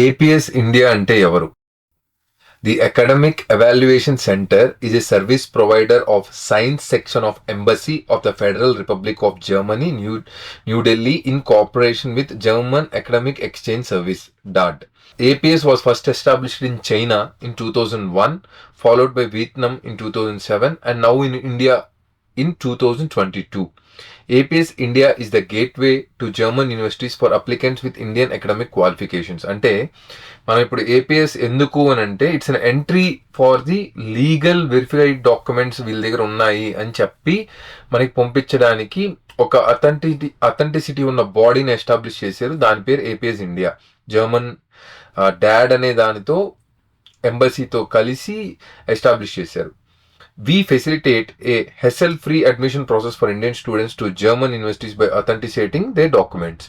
APS India అంటే ఎవరు? The Academic Evaluation Center is a service provider of Science Section of Embassy of the Federal Republic of Germany, New Delhi, in cooperation with German Academic Exchange Service (DARD). APS was first established in China in 2001, followed by Vietnam in 2007, and now in India in 2022. APS India is the gateway to German universities for applicants with Indian academic qualifications. అంటే మనం ఇప్పుడు APS ఎందుకు అని అంటే it's an entry for the legal verified documents వీళ్ళ దగ్గర ఉన్నాయి అని చెప్పి మనకి పంపించడానికి ఒక అథెంటిసిటీ ఉన్న బాడీని ఎస్టాబ్లిష్ చేశారు. దాని పేరు ఏపీఎస్ ఇండియా. జర్మన్ డాడ్ అనే దానితో ఎంబసీతో కలిసి ఎస్టాబ్లిష్ చేశారు. We facilitate a hassle-free admission process for Indian students to German universities by authenticating their documents.